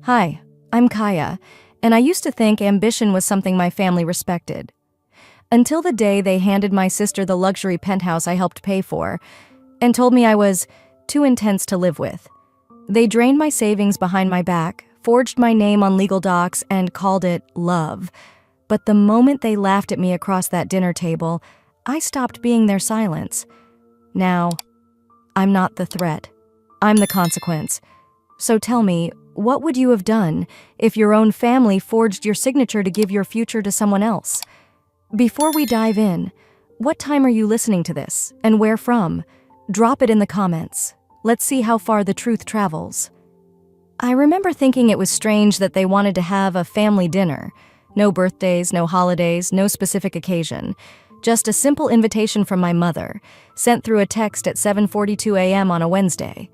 Hi, I'm Kaya, and I used to think ambition was something my family respected. Until the day they handed my sister the luxury penthouse I helped pay for, and told me I was too intense to live with. They drained my savings behind my back, forged my name on legal docs, and called it love. But the moment they laughed at me across that dinner table, I stopped being their silence. Now, I'm not the threat. I'm the consequence. So tell me, what would you have done if your own family forged your signature to give your future to someone else? Before we dive in, what time are you listening to this, and where from? Drop it in the comments. Let's see how far the truth travels. I remember thinking it was strange that they wanted to have a family dinner. No birthdays, no holidays, no specific occasion. Just a simple invitation from my mother, sent through a text at 7:42 a.m. on a Wednesday.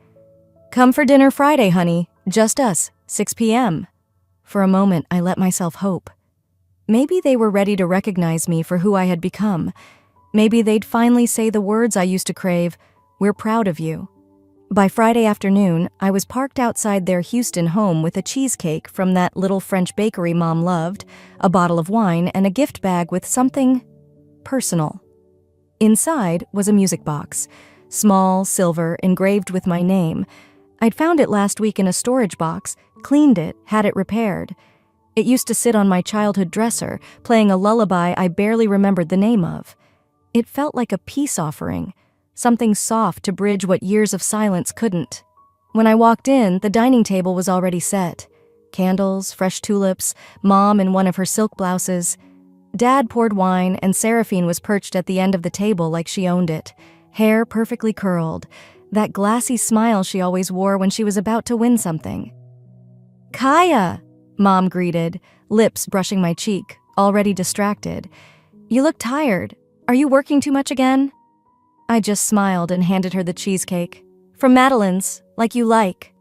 Come for dinner Friday, honey. Just us, 6 p.m. For a moment, I let myself hope. Maybe they were ready to recognize me for who I had become. Maybe they'd finally say the words I used to crave, "We're proud of you." By Friday afternoon, I was parked outside their Houston home with a cheesecake from that little French bakery Mom loved, a bottle of wine, and a gift bag with something personal. Inside was a music box, small, silver, engraved with my name. I'd found it last week in a storage box, cleaned it, had it repaired. It used to sit on my childhood dresser, playing a lullaby I barely remembered the name of. It felt like a peace offering, something soft to bridge what years of silence couldn't. When I walked in, the dining table was already set. Candles, fresh tulips, Mom in one of her silk blouses. Dad poured wine, and Seraphine was perched at the end of the table like she owned it, hair perfectly curled, that glassy smile she always wore when she was about to win something. "Kaya," Mom greeted, lips brushing my cheek, already distracted. "You look tired. Are you working too much again?" I just smiled and handed her the cheesecake. "From Madeline's, like you like."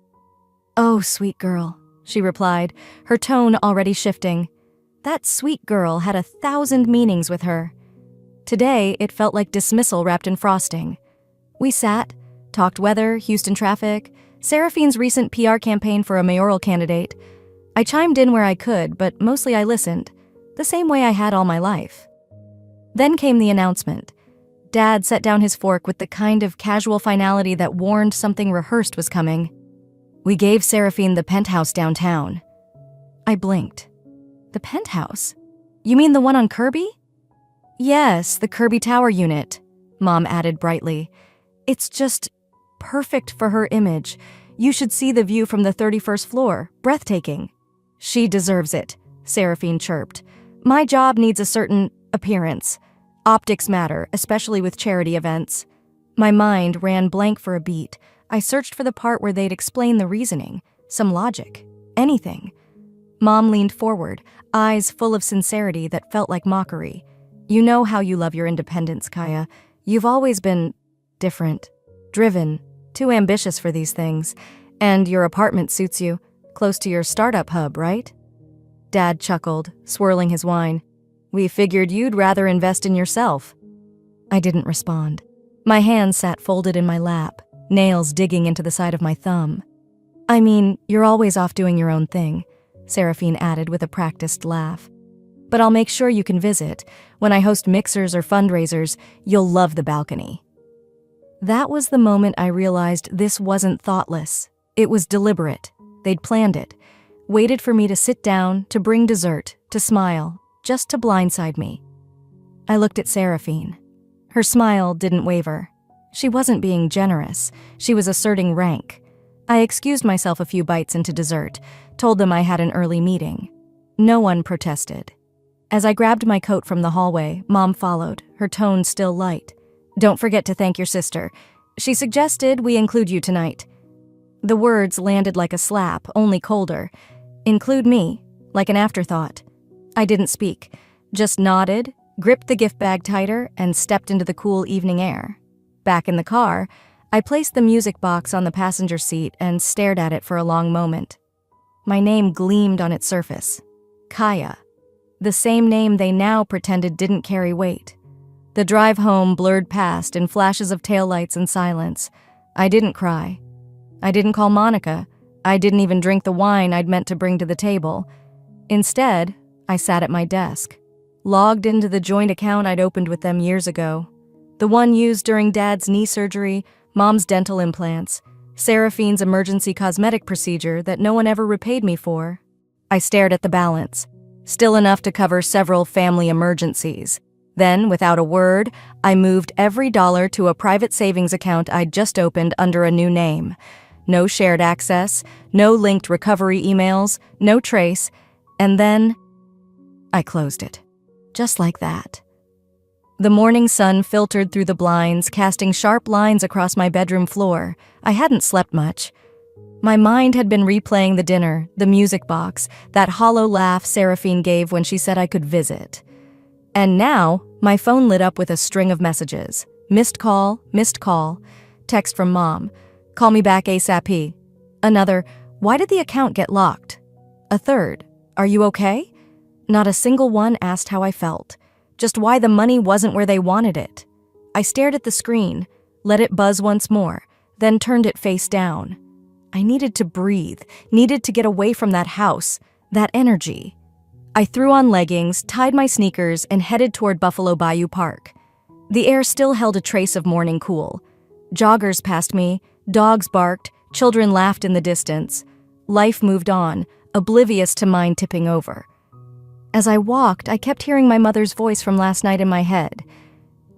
"Oh, sweet girl," she replied, her tone already shifting. That sweet girl had 1,000 meanings with her. Today, it felt like dismissal wrapped in frosting. We sat, talked weather, Houston traffic, Seraphine's recent PR campaign for a mayoral candidate. I chimed in where I could, but mostly I listened, the same way I had all my life. Then came the announcement. Dad set down his fork with the kind of casual finality that warned something rehearsed was coming. "We gave Seraphine the penthouse downtown." I blinked. "The penthouse? You mean the one on Kirby?" "Yes, the Kirby Tower unit," Mom added brightly. "It's just perfect for her image. You should see the view from the 31st floor. Breathtaking." "She deserves it," Seraphine chirped. "My job needs a certain appearance. Optics matter, especially with charity events." My mind ran blank for a beat. I searched for the part where they'd explain the reasoning, some logic, anything. Mom leaned forward, eyes full of sincerity that felt like mockery. "You know how you love your independence, Kaya. You've always been different, driven, too ambitious for these things. And your apartment suits you, close to your startup hub, right?" Dad chuckled, swirling his wine. "We figured you'd rather invest in yourself." I didn't respond. My hands sat folded in my lap, nails digging into the side of my thumb. "I mean, you're always off doing your own thing," Seraphine added with a practiced laugh. "But I'll make sure you can visit. When I host mixers or fundraisers, you'll love the balcony." That was the moment I realized this wasn't thoughtless. It was deliberate. They'd planned it. Waited for me to sit down, to bring dessert, to smile, just to blindside me. I looked at Seraphine. Her smile didn't waver. She wasn't being generous. She was asserting rank. I excused myself a few bites into dessert, told them I had an early meeting. No one protested. As I grabbed my coat from the hallway, Mom followed, her tone still light. "Don't forget to thank your sister. She suggested we include you tonight." The words landed like a slap, only colder. Include me, like an afterthought. I didn't speak, just nodded, gripped the gift bag tighter, and stepped into the cool evening air. Back in the car, I placed the music box on the passenger seat and stared at it for a long moment. My name gleamed on its surface. Kaya. The same name they now pretended didn't carry weight. The drive home blurred past in flashes of taillights and silence. I didn't cry. I didn't call Monica. I didn't even drink the wine I'd meant to bring to the table. Instead, I sat at my desk, logged into the joint account I'd opened with them years ago. The one used during Dad's knee surgery, Mom's dental implants, Seraphine's emergency cosmetic procedure that no one ever repaid me for. I stared at the balance, still enough to cover several family emergencies. Then, without a word, I moved every dollar to a private savings account I'd just opened under a new name. No shared access, no linked recovery emails, no trace, and then I closed it. Just like that. The morning sun filtered through the blinds, casting sharp lines across my bedroom floor. I hadn't slept much. My mind had been replaying the dinner, the music box, that hollow laugh Seraphine gave when she said I could visit. And now, my phone lit up with a string of messages. Missed call, text from Mom, call me back ASAP. Another, why did the account get locked? A third, are you okay? Not a single one asked how I felt, just why the money wasn't where they wanted it. I stared at the screen, let it buzz once more, then turned it face down. I needed to breathe, needed to get away from that house, that energy. I threw on leggings, tied my sneakers, and headed toward Buffalo Bayou Park. The air still held a trace of morning cool. Joggers passed me, dogs barked, children laughed in the distance. Life moved on, oblivious to mine tipping over. As I walked, I kept hearing my mother's voice from last night in my head.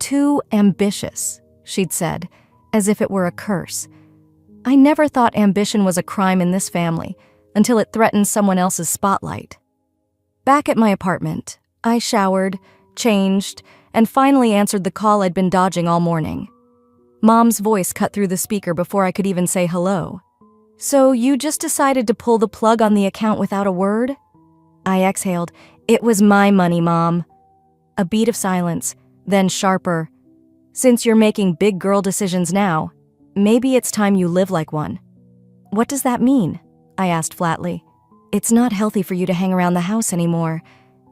Too ambitious, she'd said, as if it were a curse. I never thought ambition was a crime in this family, until it threatened someone else's spotlight. Back at my apartment, I showered, changed, and finally answered the call I'd been dodging all morning. Mom's voice cut through the speaker before I could even say hello. So you just decided to pull the plug on the account without a word? I exhaled. It was my money, Mom. A beat of silence, then sharper. Since you're making big girl decisions now, maybe it's time you live like one. What does that mean? I asked flatly. It's not healthy for you to hang around the house anymore.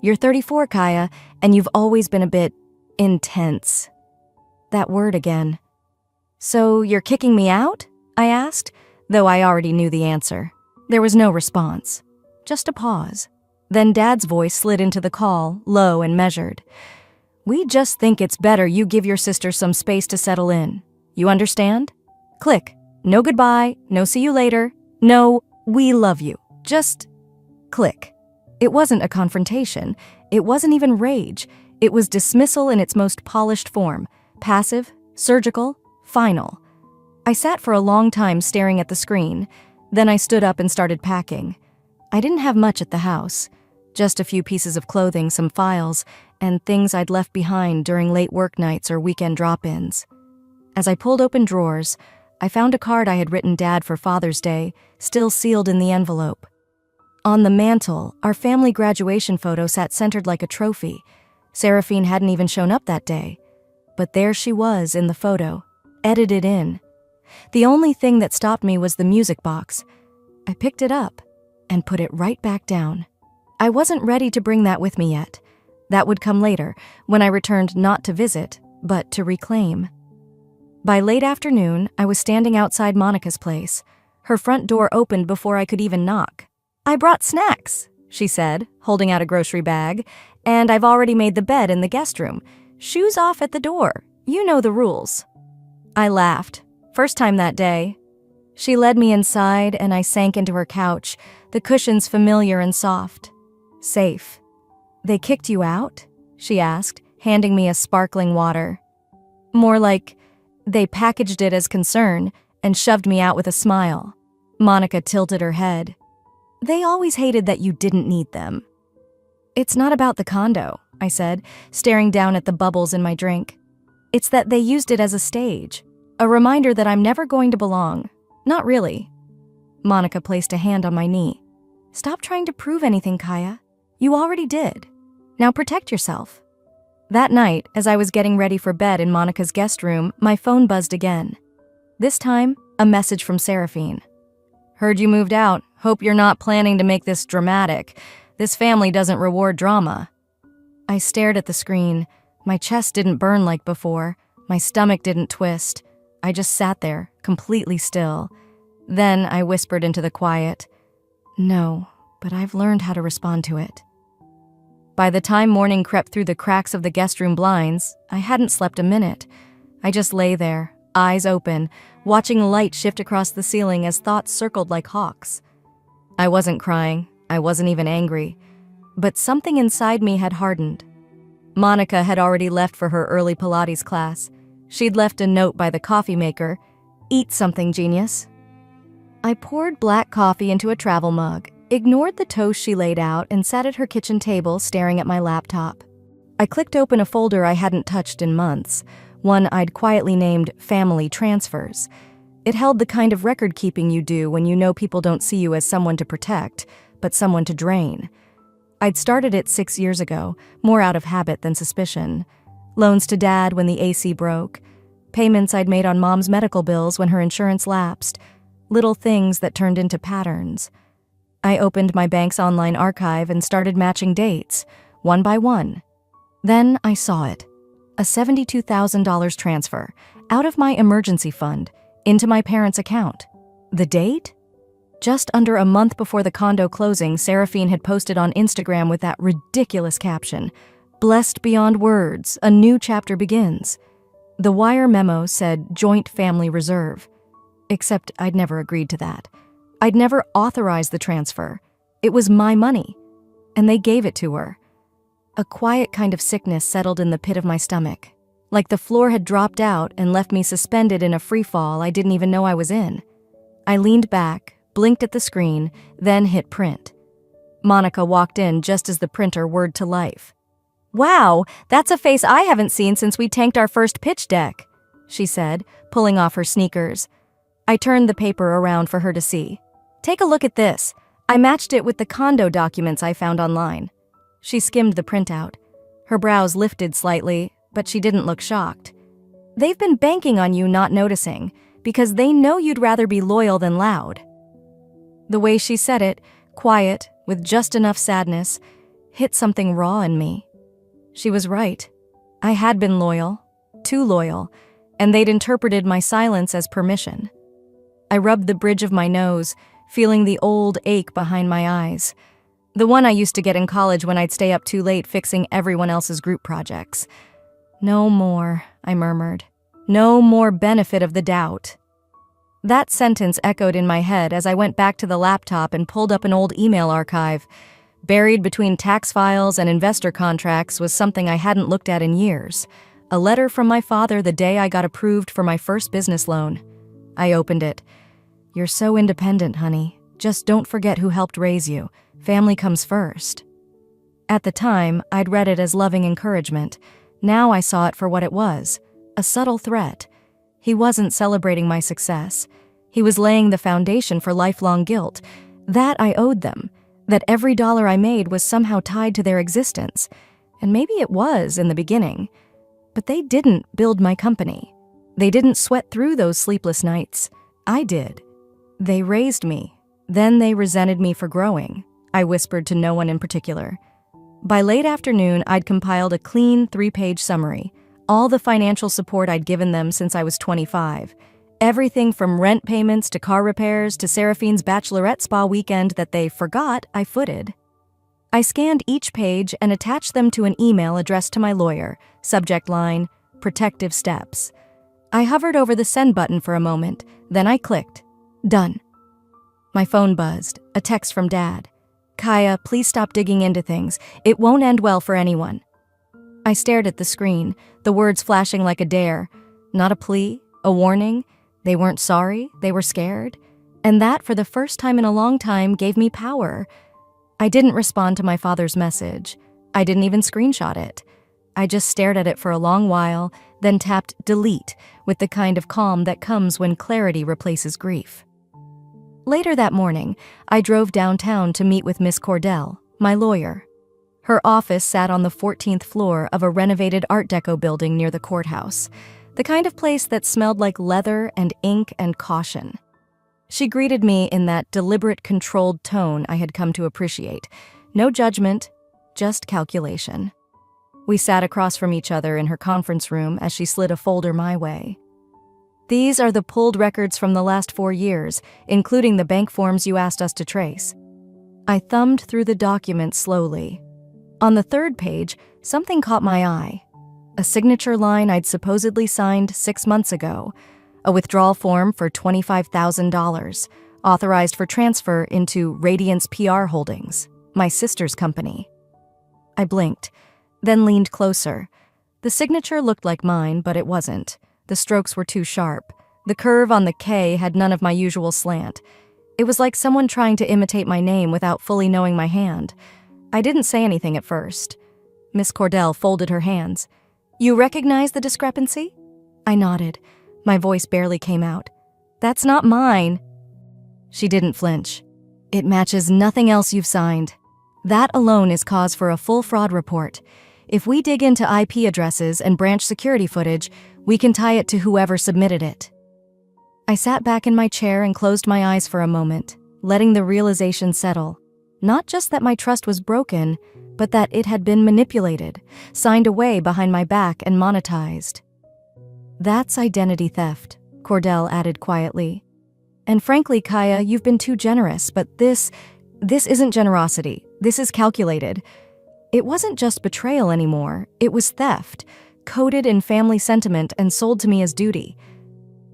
You're 34, Kaya, and you've always been a bit intense. That word again. So you're kicking me out? I asked, though I already knew the answer. There was no response, just a pause. Then Dad's voice slid into the call, low and measured. We just think it's better you give your sister some space to settle in. You understand? Click. No goodbye, no see you later, no we love you. Just click. It wasn't a confrontation. It wasn't even rage. It was dismissal in its most polished form. Passive, surgical, final. I sat for a long time staring at the screen. Then I stood up and started packing. I didn't have much at the house. Just a few pieces of clothing, some files, and things I'd left behind during late work nights or weekend drop-ins. As I pulled open drawers, I found a card I had written Dad for Father's Day, still sealed in the envelope. On the mantle, our family graduation photo sat centered like a trophy. Seraphine hadn't even shown up that day. But there she was in the photo, edited in. The only thing that stopped me was the music box. I picked it up and put it right back down. I wasn't ready to bring that with me yet. That would come later, when I returned not to visit, but to reclaim. By late afternoon, I was standing outside Monica's place. Her front door opened before I could even knock. I brought snacks, she said, holding out a grocery bag, and I've already made the bed in the guest room. Shoes off at the door. You know the rules. I laughed. First time that day. She led me inside, and I sank into her couch, the cushions familiar and soft. Safe. They kicked you out? She asked, handing me a sparkling water. More like, they packaged it as concern and shoved me out with a smile. Monica tilted her head. They always hated that you didn't need them. It's not about the condo, I said, staring down at the bubbles in my drink. It's that they used it as a stage, a reminder that I'm never going to belong. Not really. Monica placed a hand on my knee. Stop trying to prove anything, Kaya. You already did. Now protect yourself. That night, as I was getting ready for bed in Monica's guest room, my phone buzzed again. This time, a message from Seraphine. Heard you moved out. Hope you're not planning to make this dramatic. This family doesn't reward drama. I stared at the screen. My chest didn't burn like before. My stomach didn't twist. I just sat there, completely still. Then I whispered into the quiet, "No, but I've learned how to respond to it." By the time morning crept through the cracks of the guest room blinds, I hadn't slept a minute. I just lay there, eyes open, watching light shift across the ceiling as thoughts circled like hawks. I wasn't crying, I wasn't even angry, but something inside me had hardened. Monica had already left for her early Pilates class. She'd left a note by the coffee maker, "Eat something, genius." I poured black coffee into a travel mug, ignored the toast she laid out, and sat at her kitchen table staring at my laptop. I clicked open a folder I hadn't touched in months, one I'd quietly named Family Transfers. It held the kind of record-keeping you do when you know people don't see you as someone to protect, but someone to drain. I'd started it 6 years ago, more out of habit than suspicion. Loans to Dad when the AC broke, payments I'd made on Mom's medical bills when her insurance lapsed, little things that turned into patterns. I opened my bank's online archive and started matching dates, one by one. Then I saw it. A $72,000 transfer, out of my emergency fund, into my parents' account. The date? Just under a month before the condo closing, Seraphine had posted on Instagram with that ridiculous caption, "Blessed beyond words, a new chapter begins." The wire memo said joint family reserve. Except I'd never agreed to that. I'd never authorized the transfer. It was my money, and they gave it to her. A quiet kind of sickness settled in the pit of my stomach, like the floor had dropped out and left me suspended in a free fall I didn't even know I was in. I leaned back, blinked at the screen, then hit print. Monica walked in just as the printer whirred to life. "Wow, that's a face I haven't seen since we tanked our first pitch deck," she said, pulling off her sneakers. I turned the paper around for her to see. "Take a look at this. I matched it with the condo documents I found online." She skimmed the printout. Her brows lifted slightly, but she didn't look shocked. "They've been banking on you not noticing, because they know you'd rather be loyal than loud." The way she said it, quiet, with just enough sadness, hit something raw in me. She was right. I had been loyal, too loyal, and they'd interpreted my silence as permission. I rubbed the bridge of my nose, feeling the old ache behind my eyes. The one I used to get in college when I'd stay up too late fixing everyone else's group projects. "No more," I murmured. "No more benefit of the doubt." That sentence echoed in my head as I went back to the laptop and pulled up an old email archive. Buried between tax files and investor contracts was something I hadn't looked at in years. A letter from my father the day I got approved for my first business loan. I opened it. "You're so independent, honey. Just don't forget who helped raise you. Family comes first." At the time, I'd read it as loving encouragement. Now I saw it for what it was, a subtle threat. He wasn't celebrating my success. He was laying the foundation for lifelong guilt. That I owed them, that every dollar I made was somehow tied to their existence. And maybe it was in the beginning. But they didn't build my company. They didn't sweat through those sleepless nights. I did. They raised me. Then they resented me for growing. I whispered to no one in particular. By late afternoon, I'd compiled a clean 3-page summary, all the financial support I'd given them since I was 25. Everything from rent payments to car repairs to Seraphine's bachelorette spa weekend that they forgot I footed. I scanned each page and attached them to an email addressed to my lawyer, subject line, "Protective Steps." I hovered over the send button for a moment, then I clicked, "Done." My phone buzzed, a text from Dad. "Kaya, please stop digging into things. It won't end well for anyone." I stared at the screen, the words flashing like a dare. Not a plea, a warning. They weren't sorry, they were scared. And that, for the first time in a long time, gave me power. I didn't respond to my father's message. I didn't even screenshot it. I just stared at it for a long while, then tapped delete with the kind of calm that comes when clarity replaces grief. Later that morning, I drove downtown to meet with Miss Cordell, my lawyer. Her office sat on the 14th floor of a renovated Art Deco building near the courthouse, the kind of place that smelled like leather and ink and caution. She greeted me in that deliberate, controlled tone I had come to appreciate. No judgment, just calculation. We sat across from each other in her conference room as she slid a folder my way. These are the pulled records from the last 4 years, including the bank forms you asked us to trace. I thumbed through the document slowly. On the 3rd page, something caught my eye. A signature line I'd supposedly signed 6 months ago, a withdrawal form for $25,000, authorized for transfer into Radiance PR Holdings, my sister's company. I blinked, then leaned closer. The signature looked like mine, but it wasn't. The strokes were too sharp. The curve on the K had none of my usual slant. It was like someone trying to imitate my name without fully knowing my hand. I didn't say anything at first. Miss Cordell folded her hands. "You recognize the discrepancy?" I nodded. My voice barely came out. "That's not mine." She didn't flinch. "It matches nothing else you've signed. That alone is cause for a full fraud report. If we dig into IP addresses and branch security footage, we can tie it to whoever submitted it." I sat back in my chair and closed my eyes for a moment, letting the realization settle. Not just that my trust was broken, but that it had been manipulated, signed away behind my back and monetized. "That's identity theft," Cordell added quietly. "And frankly, Kaya, you've been too generous, but this isn't generosity. This is calculated. It wasn't just betrayal anymore. It was theft, coded in family sentiment and sold to me as duty."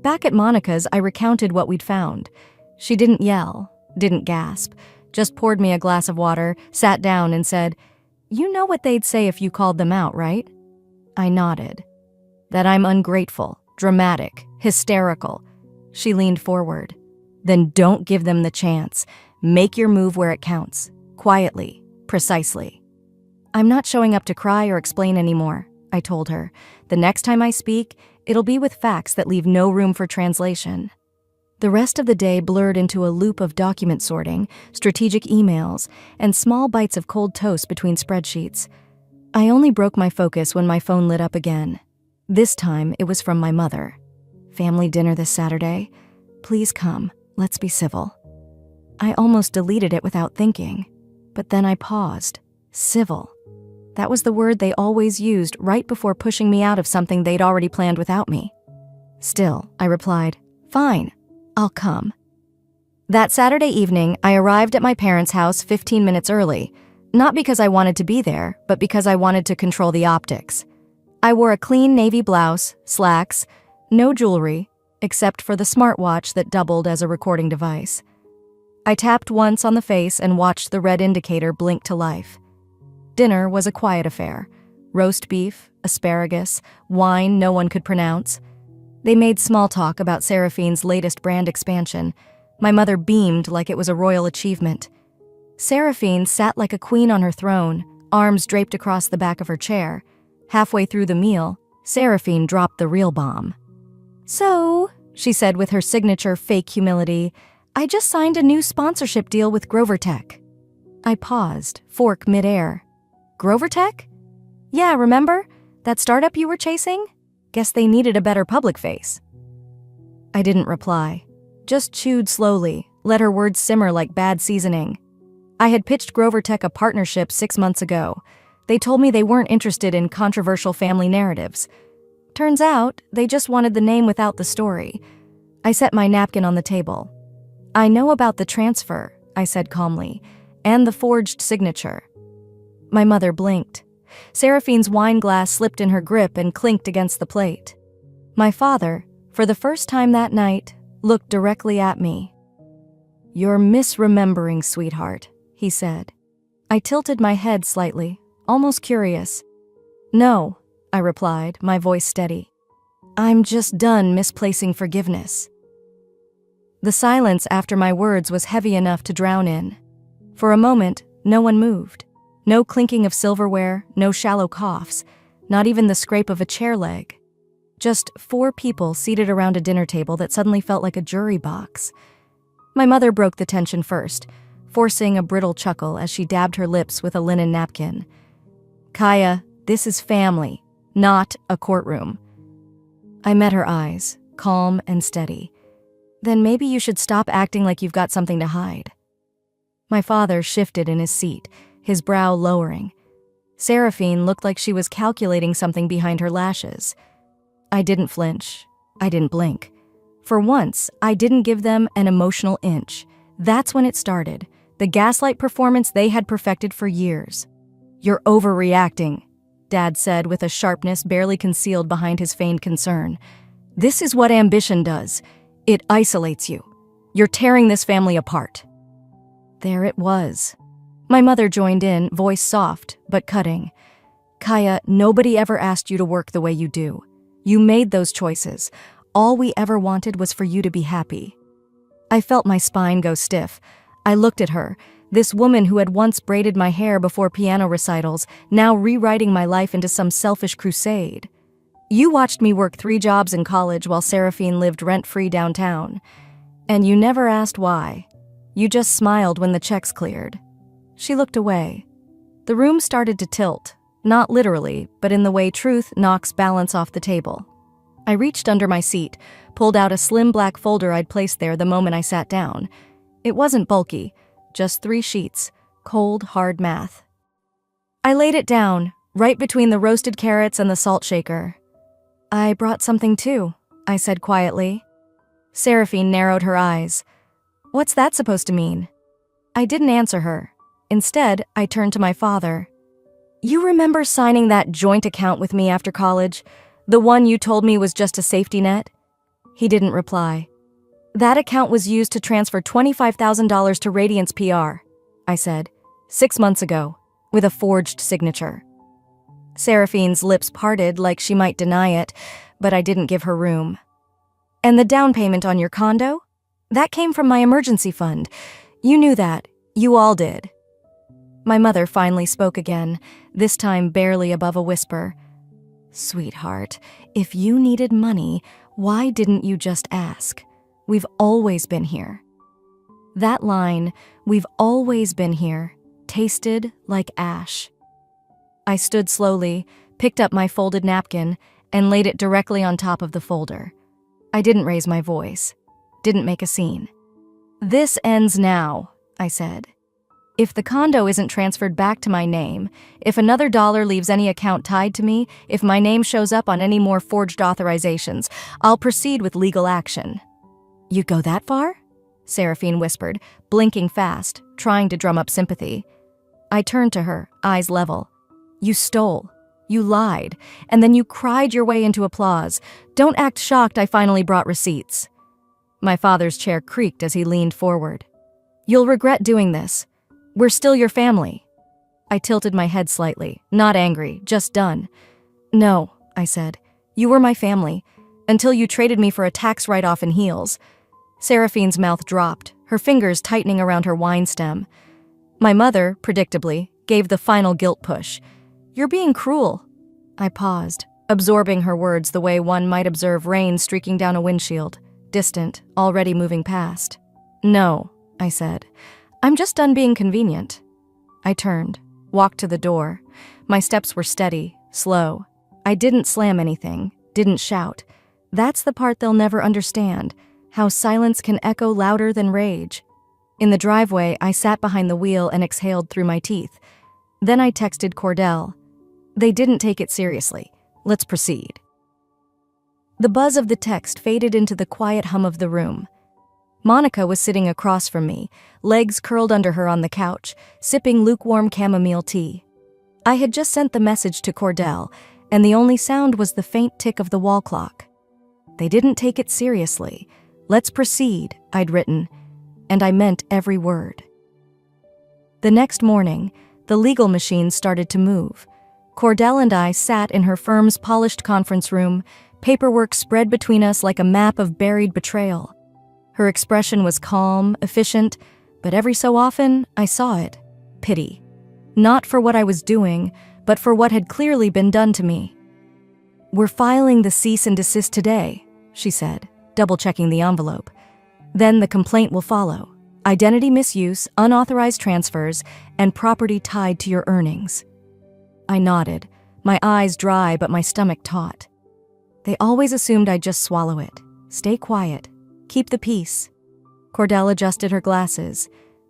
Back at Monica's, I recounted what we'd found. She didn't yell, didn't gasp, just poured me a glass of water, sat down and said, "You know what they'd say if you called them out, right?" I nodded. "That I'm ungrateful, dramatic, hysterical." She leaned forward. "Then don't give them the chance. Make your move where it counts. Quietly, precisely." "I'm not showing up to cry or explain anymore," I told her. "The next time I speak, it'll be with facts that leave no room for translation." The rest of the day blurred into a loop of document sorting, strategic emails, and small bites of cold toast between spreadsheets. I only broke my focus when my phone lit up again. This time, it was from my mother. "Family dinner this Saturday. Please come. Let's be civil." I almost deleted it without thinking, but then I paused. Civil. That was the word they always used right before pushing me out of something they'd already planned without me. Still, I replied, "Fine, I'll come." That Saturday evening, I arrived at my parents' house 15 minutes early, not because I wanted to be there, but because I wanted to control the optics. I wore a clean navy blouse, slacks, no jewelry, except for the smartwatch that doubled as a recording device. I tapped once on the face and watched the red indicator blink to life. Dinner was a quiet affair. Roast beef, asparagus, wine no one could pronounce. They made small talk about Seraphine's latest brand expansion. My mother beamed like it was a royal achievement. Seraphine sat like a queen on her throne, arms draped across the back of her chair. Halfway through the meal, Seraphine dropped the real bomb. "So," she said with her signature fake humility, "I just signed a new sponsorship deal with Grover Tech." I paused, fork midair. "Grover Tech? Yeah, remember? That startup you were chasing? Guess they needed a better public face." I didn't reply, just chewed slowly, let her words simmer like bad seasoning. I had pitched Grover Tech a partnership 6 months ago. They told me they weren't interested in controversial family narratives. Turns out, they just wanted the name without the story. I set my napkin on the table. "I know about the transfer," I said calmly, "and the forged signature." My mother blinked. Seraphine's wine glass slipped in her grip and clinked against the plate. My father, for the first time that night, looked directly at me. "You're misremembering, sweetheart," he said. I tilted my head slightly, almost curious. "No," I replied, my voice steady. "I'm just done misplacing forgiveness." The silence after my words was heavy enough to drown in. For a moment, no one moved. No clinking of silverware, no shallow coughs, not even the scrape of a chair leg. Just 4 people seated around a dinner table that suddenly felt like a jury box. My mother broke the tension first, forcing a brittle chuckle as she dabbed her lips with a linen napkin. "Kaya, this is family, not a courtroom." I met her eyes, calm and steady. "Then maybe you should stop acting like you've got something to hide." My father shifted in his seat, his brow lowering. Seraphine looked like she was calculating something behind her lashes. I didn't flinch. I didn't blink. For once, I didn't give them an emotional inch. That's when it started, the gaslight performance they had perfected for years. "You're overreacting," Dad said with a sharpness barely concealed behind his feigned concern. "This is what ambition does. It isolates you. You're tearing this family apart." There it was. My mother joined in, voice soft but cutting. "Kaya, nobody ever asked you to work the way you do. You made those choices. All we ever wanted was for you to be happy." I felt my spine go stiff. I looked at her, this woman who had once braided my hair before piano recitals, now rewriting my life into some selfish crusade. "You watched me work 3 jobs in college while Seraphine lived rent-free downtown. And you never asked why. You just smiled when the checks cleared." She looked away. The room started to tilt, not literally, but in the way truth knocks balance off the table. I reached under my seat, pulled out a slim black folder I'd placed there the moment I sat down. It wasn't bulky, just 3 sheets, cold, hard math. I laid it down, right between the roasted carrots and the salt shaker. "I brought something too," I said quietly. Seraphine narrowed her eyes. "What's that supposed to mean?" I didn't answer her. Instead, I turned to my father. "You remember signing that joint account with me after college? The one you told me was just a safety net?" He didn't reply. "That account was used to transfer $25,000 to Radiance PR," I said, 6 months ago, with a forged signature. Seraphine's lips parted like she might deny it, but I didn't give her room. "And the down payment on your condo? That came from my emergency fund. You knew that. You all did." My mother finally spoke again, this time barely above a whisper. "Sweetheart, if you needed money, why didn't you just ask? We've always been here." That line, "we've always been here," tasted like ash. I stood slowly, picked up my folded napkin, and laid it directly on top of the folder. I didn't raise my voice, didn't make a scene. "This ends now," I said. "If the condo isn't transferred back to my name, if another dollar leaves any account tied to me, if my name shows up on any more forged authorizations, I'll proceed with legal action." "You'd go that far?" Seraphine whispered, blinking fast, trying to drum up sympathy. I turned to her, eyes level. "You stole. You lied. And then you cried your way into applause. Don't act shocked I finally brought receipts." My father's chair creaked as he leaned forward. "You'll regret doing this. We're still your family." I tilted my head slightly, not angry, just done. "No," I said. "You were my family, until you traded me for a tax write-off in heels." Seraphine's mouth dropped, her fingers tightening around her wine stem. My mother, predictably, gave the final guilt push. "You're being cruel." I paused, absorbing her words the way one might observe rain streaking down a windshield, distant, already moving past. "No," I said. "I'm just done being convenient." I turned, walked to the door. My steps were steady, slow. I didn't slam anything, didn't shout. That's the part they'll never understand, how silence can echo louder than rage. In the driveway, I sat behind the wheel and exhaled through my teeth. Then I texted Cordell. They didn't take it seriously. Let's proceed. The buzz of the text faded into the quiet hum of the room. Monica was sitting across from me, legs curled under her on the couch, sipping lukewarm chamomile tea. I had just sent the message to Cordell, and the only sound was the faint tick of the wall clock. They didn't take it seriously. Let's proceed, I'd written, and I meant every word. The next morning, the legal machine started to move. Cordell and I sat in her firm's polished conference room, paperwork spread between us like a map of buried betrayal. Her expression was calm, efficient, but every so often, I saw it. Pity. Not for what I was doing, but for what had clearly been done to me. "We're filing the cease and desist today," she said, double-checking the envelope. "Then the complaint will follow. Identity misuse, unauthorized transfers, and property tied to your earnings." I nodded, my eyes dry but my stomach taut. They always assumed I'd just swallow it. Stay quiet. Keep the peace. Cordell adjusted her glasses.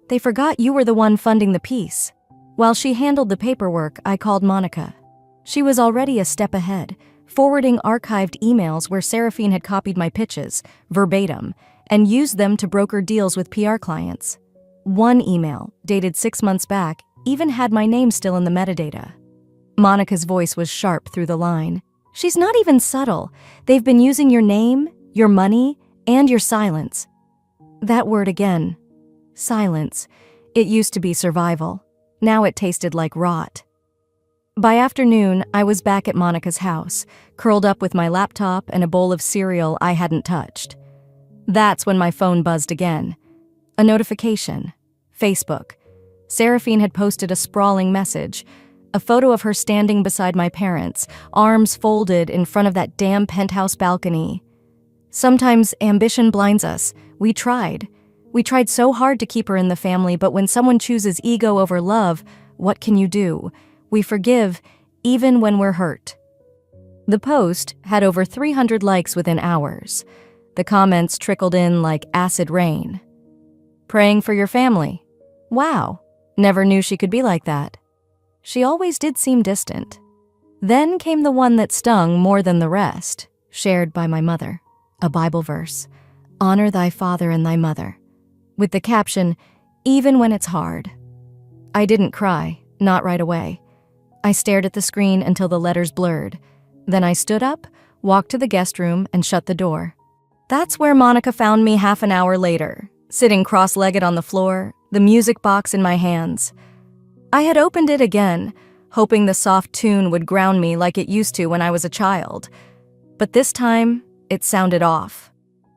"They forgot you were the one funding the piece." While she handled the paperwork, I called Monica. She was already a step ahead, forwarding archived emails where Seraphine had copied my pitches, verbatim, and used them to broker deals with PR clients. One email, dated 6 months back, even had my name still in the metadata. Monica's voice was sharp through the line. "She's not even subtle. They've been using your name, your money, and your silence." That word again. Silence. It used to be survival. Now it tasted like rot. By afternoon, I was back at Monica's house, curled up with my laptop and a bowl of cereal I hadn't touched. That's when my phone buzzed again. A notification. Facebook. Seraphine had posted a sprawling message, a photo of her standing beside my parents, arms folded in front of that damn penthouse balcony. Sometimes ambition blinds us. We tried. We tried so hard to keep her in the family, but when someone chooses ego over love, what can you do? We forgive, even when we're hurt. The post had over 300 likes within hours. The comments trickled in like acid rain. "Praying for your family. Wow, never knew she could be like that. She always did seem distant." Then came the one that stung more than the rest, shared by my mother. A Bible verse, "Honor thy father and thy mother," with the caption, "Even when it's hard." I didn't cry, not right away. I stared at the screen until the letters blurred. Then I stood up, walked to the guest room, and shut the door. That's where Monica found me half an hour later, sitting cross-legged on the floor, the music box in my hands. I had opened it again, hoping the soft tune would ground me like it used to when I was a child. But this time, it sounded off.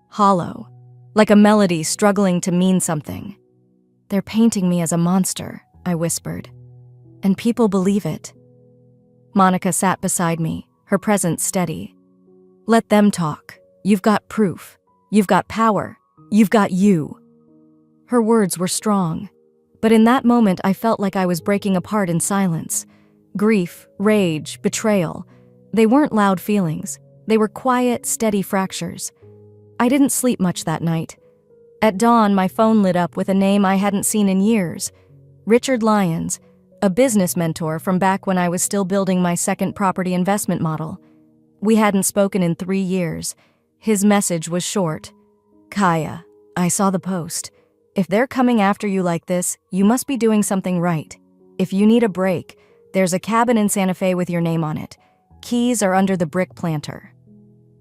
Hollow, like a melody struggling to mean something. "They're painting me as a monster," I whispered. "And people believe it." Monica sat beside me, her presence steady. "Let them talk. You've got proof. You've got power. You've got you." Her words were strong, but in that moment I felt like I was breaking apart in silence. Grief, rage, betrayal. They weren't loud feelings. They were quiet, steady fractures. I didn't sleep much that night. At dawn, my phone lit up with a name I hadn't seen in years. Richard Lyons, a business mentor from back when I was still building my second property investment model. We hadn't spoken in 3 years. His message was short. "Kaya, I saw the post. If they're coming after you like this, you must be doing something right. If you need a break, there's a cabin in Santa Fe with your name on it. Keys are under the brick planter."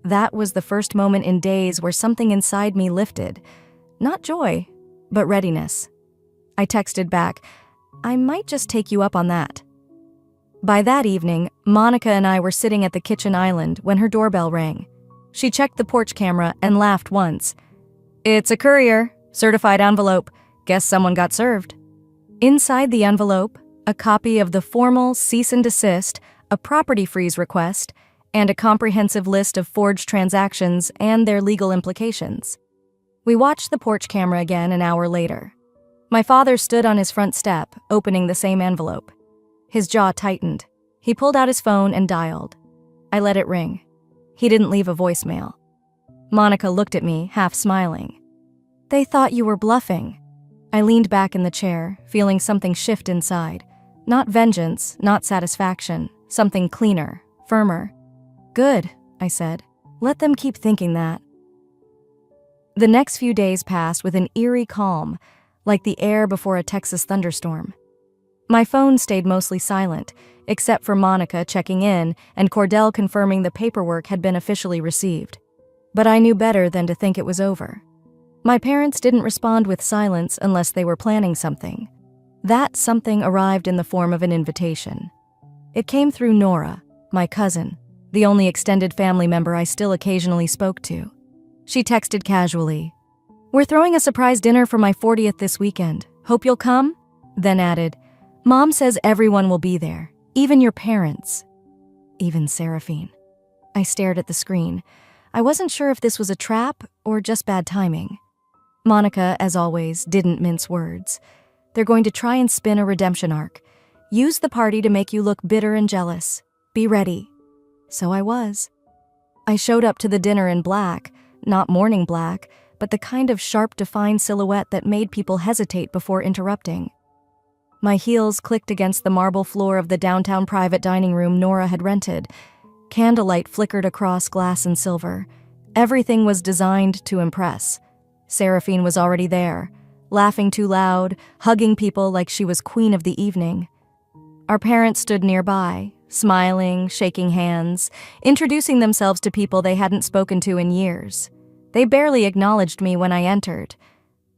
That was the first moment in days where something inside me lifted. Not joy, but readiness. I texted back, "I might just take you up on that." By that evening, Monica and I were sitting at the kitchen island when her doorbell rang. She checked the porch camera and laughed once. "It's a courier, certified envelope. Guess someone got served." Inside the envelope, a copy of the formal cease and desist, a property freeze request, and a comprehensive list of forged transactions and their legal implications. We watched the porch camera again an hour later. My father stood on his front step, opening the same envelope. His jaw tightened. He pulled out his phone and dialed. I let it ring. He didn't leave a voicemail. Monica looked at me, half smiling. "They thought you were bluffing." I leaned back in the chair, feeling something shift inside. Not vengeance, not satisfaction, something cleaner, firmer. "Good," I said. "Let them keep thinking that." The next few days passed with an eerie calm, like the air before a Texas thunderstorm. My phone stayed mostly silent, except for Monica checking in and Cordell confirming the paperwork had been officially received. But I knew better than to think it was over. My parents didn't respond with silence unless they were planning something. That something arrived in the form of an invitation. It came through Nora, my cousin, the only extended family member I still occasionally spoke to. She texted casually, "We're throwing a surprise dinner for my 40th this weekend. Hope you'll come?" Then added, "Mom says everyone will be there, even your parents." Even Seraphine. I stared at the screen. I wasn't sure if this was a trap or just bad timing. Monica, as always, didn't mince words. They're going to try and spin a redemption arc. Use the party to make you look bitter and jealous. Be ready. So I was. I showed up to the dinner in black, not morning black, but the kind of sharp, defined silhouette that made people hesitate before interrupting. My heels clicked against the marble floor of the downtown private dining room Nora had rented. Candlelight flickered across glass and silver. Everything was designed to impress. Seraphine was already there, laughing too loud, hugging people like she was queen of the evening. Our parents stood nearby, smiling, shaking hands, introducing themselves to people they hadn't spoken to in years. They barely acknowledged me when I entered.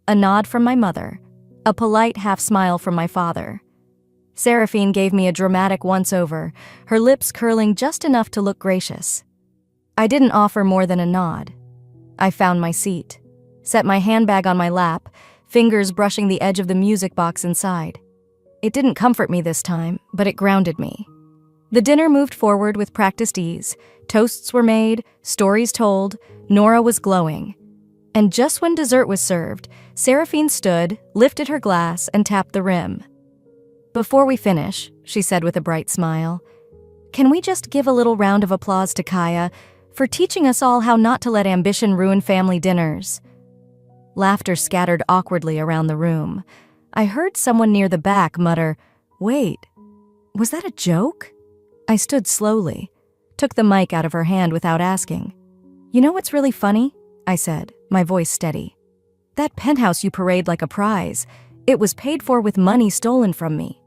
A nod from my mother, a polite half-smile from my father. Seraphine gave me a dramatic once-over, her lips curling just enough to look gracious. I didn't offer more than a nod. I found my seat, set my handbag on my lap, fingers brushing the edge of the music box inside. It didn't comfort me this time, but it grounded me. The dinner moved forward with practiced ease. Toasts were made, stories told, Nora was glowing. And just when dessert was served, Seraphine stood, lifted her glass, and tapped the rim. "Before we finish," she said with a bright smile, "can we just give a little round of applause to Kaya for teaching us all how not to let ambition ruin family dinners?" Laughter scattered awkwardly around the room. I heard someone near the back mutter, "Wait, was that a joke?" I stood slowly, took the mic out of her hand without asking. "You know what's really funny?" I said, my voice steady. "That penthouse you parade like a prize, it was paid for with money stolen from me."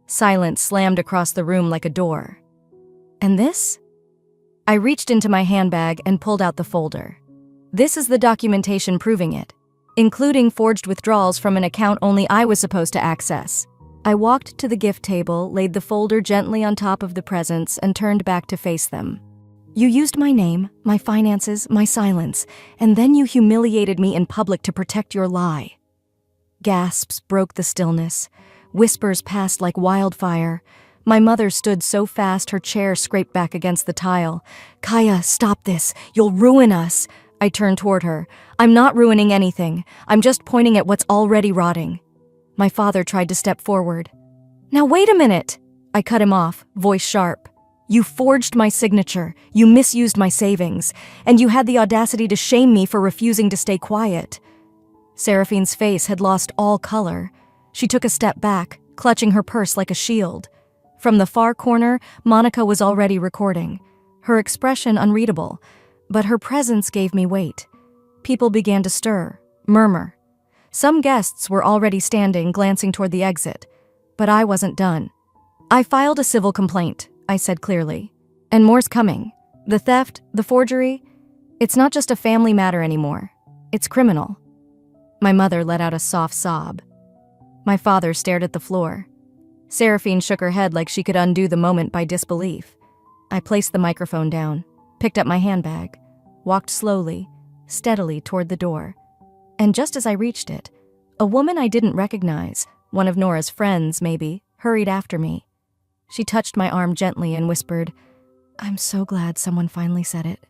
Silence slammed across the room like a door. "And this?" I reached into my handbag and pulled out the folder. "This is the documentation proving it, including forged withdrawals from an account only I was supposed to access." I walked to the gift table, laid the folder gently on top of the presents, and turned back to face them. "You used my name, my finances, my silence, and then you humiliated me in public to protect your lie." Gasps broke the stillness. Whispers passed like wildfire. My mother stood so fast her chair scraped back against the tile. "Kaya, stop this. You'll ruin us." I turned toward her. "I'm not ruining anything. I'm just pointing at what's already rotting." My father tried to step forward. "Now wait a minute!" I cut him off, voice sharp. "You forged my signature, you misused my savings, and you had the audacity to shame me for refusing to stay quiet." Seraphine's face had lost all color. She took a step back, clutching her purse like a shield. From the far corner, Monica was already recording, her expression unreadable, but her presence gave me weight. People began to stir, murmur. Some guests were already standing, glancing toward the exit, but I wasn't done. "I filed a civil complaint," I said clearly. "And more's coming. The theft, the forgery, it's not just a family matter anymore. It's criminal." My mother let out a soft sob. My father stared at the floor. Seraphine shook her head like she could undo the moment by disbelief. I placed the microphone down, picked up my handbag, walked slowly, steadily toward the door. And just as I reached it, a woman I didn't recognize, one of Nora's friends maybe, hurried after me. She touched my arm gently and whispered, "I'm so glad someone finally said it."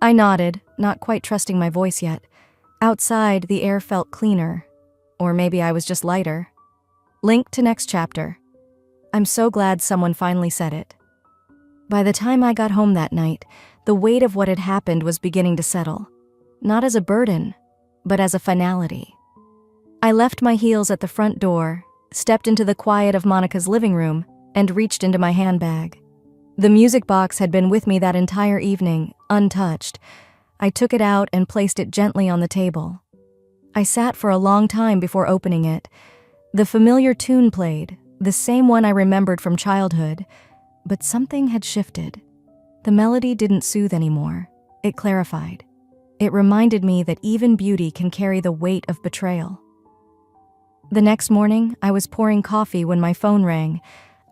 I nodded, not quite trusting my voice yet. Outside, the air felt cleaner. Or maybe I was just lighter. Link to next chapter. I'm so glad someone finally said it. By the time I got home that night, the weight of what had happened was beginning to settle. Not as a burden, but as a finality. I left my heels at the front door, stepped into the quiet of Monica's living room, and reached into my handbag. The music box had been with me that entire evening, untouched. I took it out and placed it gently on the table. I sat for a long time before opening it. The familiar tune played, the same one I remembered from childhood, but something had shifted. The melody didn't soothe anymore. It clarified. It reminded me that even beauty can carry the weight of betrayal. The next morning, I was pouring coffee when my phone rang.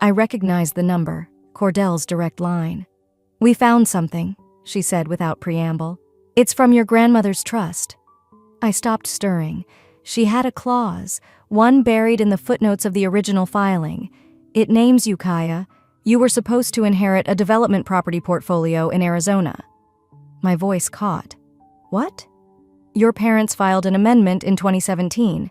I recognized the number, Cordell's direct line. "We found something," she said without preamble. "It's from your grandmother's trust." I stopped stirring. She had a clause, one buried in the footnotes of the original filing. "It names you, Kaya. You were supposed to inherit a development property portfolio in Arizona." My voice caught. "What?" "Your parents filed an amendment in 2017.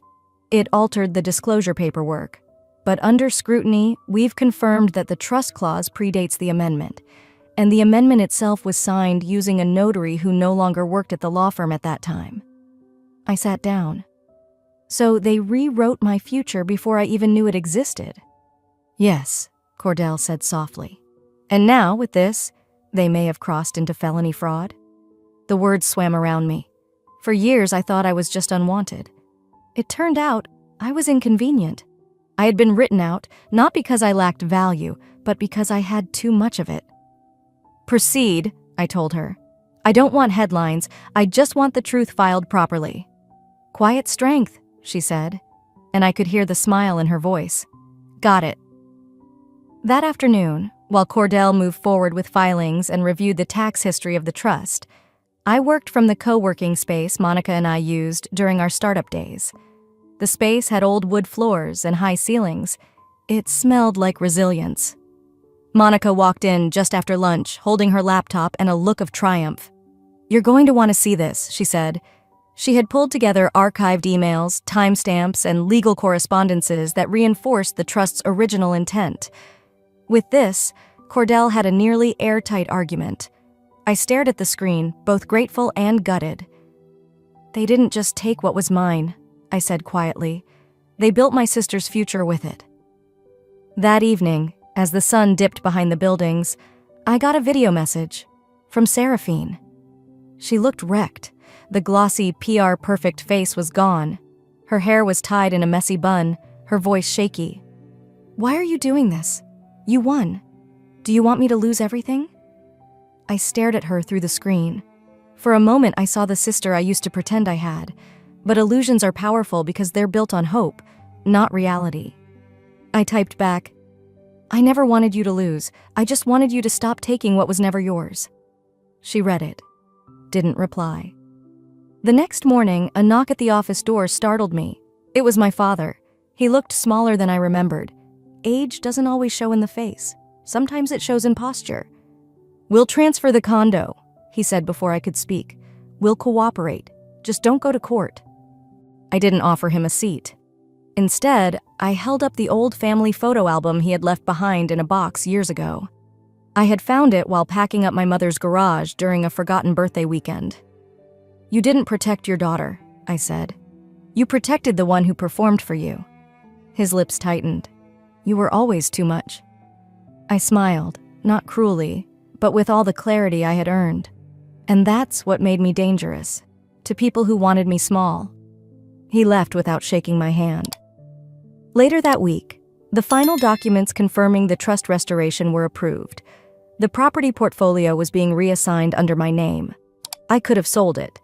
It altered the disclosure paperwork. But under scrutiny, we've confirmed that the trust clause predates the amendment, and the amendment itself was signed using a notary who no longer worked at the law firm at that time." I sat down. "So they rewrote my future before I even knew it existed?" "Yes," Cordell said softly. "And now, with this, They may have crossed into felony fraud. The words swam around me. For years, I thought I was just unwanted. It turned out I was inconvenient. I had been written out, not because I lacked value, but because I had too much of it. Proceed, I told her. I don't want headlines, I just want the truth filed properly. Quiet strength, she said, and I could hear the smile in her voice. Got it. That afternoon, while Cordell moved forward with filings and reviewed the tax history of the trust, I worked from the co-working space Monica and I used during our startup days. The space had old wood floors and high ceilings. It smelled like resilience. Monica walked in just after lunch, holding her laptop and a look of triumph. You're going to want to see this, she said. She had pulled together archived emails, timestamps, and legal correspondences that reinforced the trust's original intent. With this, Cordell had a nearly airtight argument. I stared at the screen, both grateful and gutted. They didn't just take what was mine, I said quietly. They built my sister's future with it. That evening, as the sun dipped behind the buildings, I got a video message from Seraphine. She looked wrecked. The glossy, PR-perfect face was gone. Her hair was tied in a messy bun, her voice shaky. Why are you doing this? You won. Do you want me to lose everything? I stared at her through the screen. For a moment, I saw the sister I used to pretend I had. But illusions are powerful because they're built on hope, not reality. I typed back, I never wanted you to lose. I just wanted you to stop taking what was never yours. She read it. Didn't reply. The next morning, a knock at the office door startled me. It was my father. He looked smaller than I remembered. Age doesn't always show in the face. Sometimes it shows in posture. We'll transfer the condo, he said before I could speak. We'll cooperate. Just don't go to court. I didn't offer him a seat. Instead, I held up the old family photo album he had left behind in a box years ago. I had found it while packing up my mother's garage during a forgotten birthday weekend. You didn't protect your daughter, I said. You protected the one who performed for you. His lips tightened. You were always too much. I smiled, not cruelly, but with all the clarity I had earned. And that's what made me dangerous, to people who wanted me small. He left without shaking my hand. Later that week, the final documents confirming the trust restoration were approved. The property portfolio was being reassigned under my name. I could have sold it.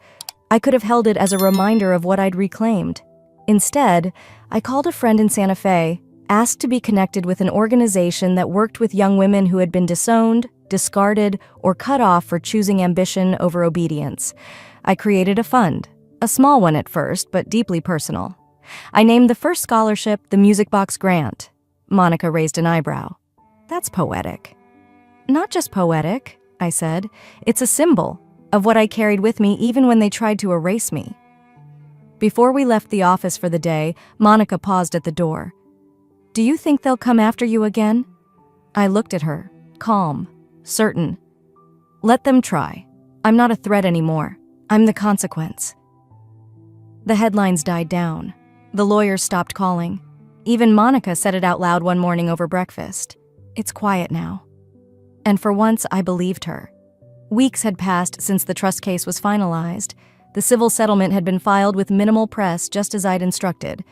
I could have held it as a reminder of what I'd reclaimed. Instead, I called a friend in Santa Fe, asked to be connected with an organization that worked with young women who had been disowned, discarded, or cut off for choosing ambition over obedience. I created a fund, a small one at first, but deeply personal. I named the first scholarship the Music Box Grant. Monica raised an eyebrow. That's poetic. Not just poetic, I said. It's a symbol of what I carried with me even when they tried to erase me. Before we left the office for the day, Monica paused at the door. Do you think they'll come after you again? I looked at her, calm, certain. Let them try. I'm not a threat anymore. I'm the consequence. The headlines died down. The lawyers stopped calling. Even Monica said it out loud one morning over breakfast. It's quiet now. And for once, I believed her. Weeks had passed since the trust case was finalized. The civil settlement had been filed with minimal press, just as I'd instructed.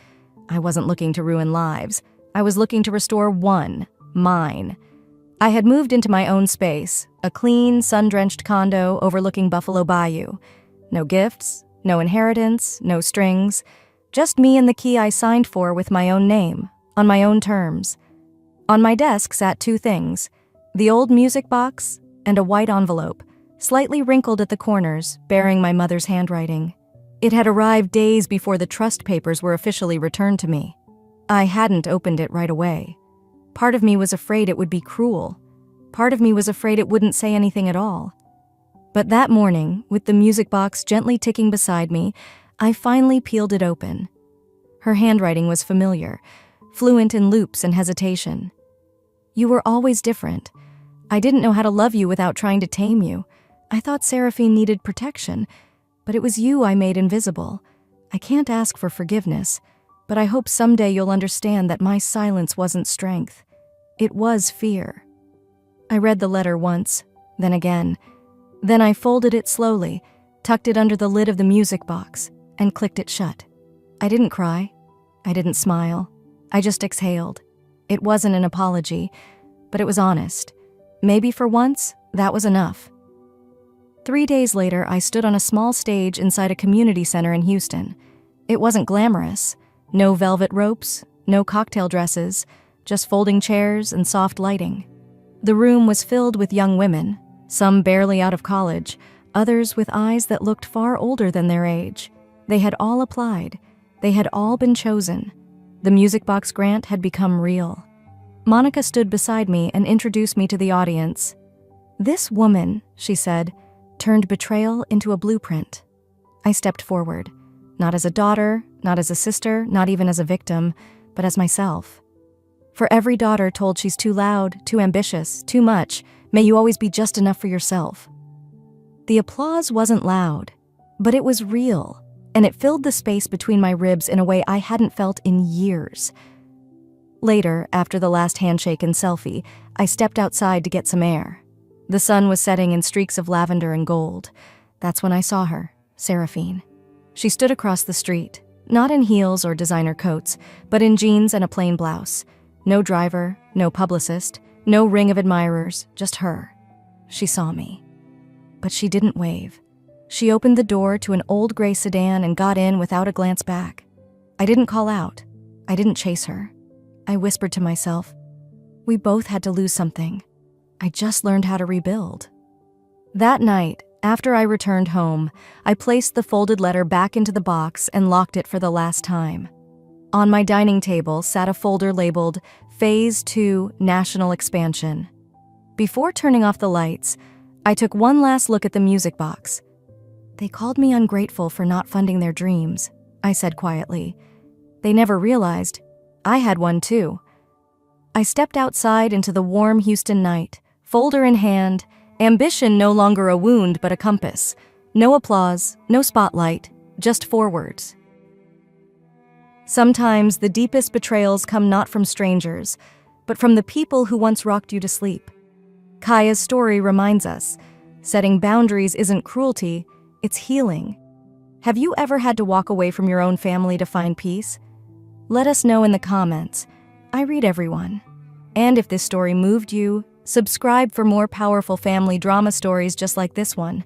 I wasn't looking to ruin lives. I was looking to restore one, mine. I had moved into my own space, a clean, sun-drenched condo overlooking Buffalo Bayou. No gifts, no inheritance, no strings. Just me and the key I signed for with my own name, on my own terms. On my desk sat two things, the old music box and a white envelope, slightly wrinkled at the corners, bearing my mother's handwriting. It had arrived days before the trust papers were officially returned to me. I hadn't opened it right away. Part of me was afraid it would be cruel. Part of me was afraid it wouldn't say anything at all. But that morning, with the music box gently ticking beside me, I finally peeled it open. Her handwriting was familiar, fluent in loops and hesitation. You were always different. I didn't know how to love you without trying to tame you. I thought Seraphine needed protection, but it was you I made invisible. I can't ask for forgiveness, but I hope someday you'll understand that my silence wasn't strength. It was fear. I read the letter once, then again. Then I folded it slowly, tucked it under the lid of the music box, and clicked it shut. I didn't cry. I didn't smile. I just exhaled. It wasn't an apology, but it was honest. Maybe for once, that was enough. 3 days later, I stood on a small stage inside a community center in Houston. It wasn't glamorous. No velvet ropes, no cocktail dresses, just folding chairs and soft lighting. The room was filled with young women, some barely out of college, others with eyes that looked far older than their age. They had all applied. They had all been chosen. The music box grant had become real. Monica stood beside me and introduced me to the audience. "This woman," she said, "turned betrayal into a blueprint." I stepped forward, not as a daughter, not as a sister, not even as a victim, but as myself. For every daughter told she's too loud, too ambitious, too much, may you always be just enough for yourself. The applause wasn't loud, but it was real, and it filled the space between my ribs in a way I hadn't felt in years. Later, after the last handshake and selfie, I stepped outside to get some air. The sun was setting in streaks of lavender and gold. That's when I saw her, Seraphine. She stood across the street, not in heels or designer coats, but in jeans and a plain blouse. No driver, no publicist, no ring of admirers, just her. She saw me. But she didn't wave. She opened the door to an old gray sedan and got in without a glance back. I didn't call out. I didn't chase her. I whispered to myself, we both had to lose something. I just learned how to rebuild. That night, after I returned home, I placed the folded letter back into the box and locked it for the last time. On my dining table sat a folder labeled Phase 2 National Expansion. Before turning off the lights, I took one last look at the music box. They called me ungrateful for not funding their dreams, I said quietly. They never realized I had one too. I stepped outside into the warm Houston night, folder in hand, ambition no longer a wound but a compass. No applause, no spotlight, just 4 words. Sometimes the deepest betrayals come not from strangers, but from the people who once rocked you to sleep. Kaya's story reminds us, setting boundaries isn't cruelty, it's healing. Have you ever had to walk away from your own family to find peace? Let us know in the comments. I read everyone. And if this story moved you, subscribe for more powerful family drama stories just like this one.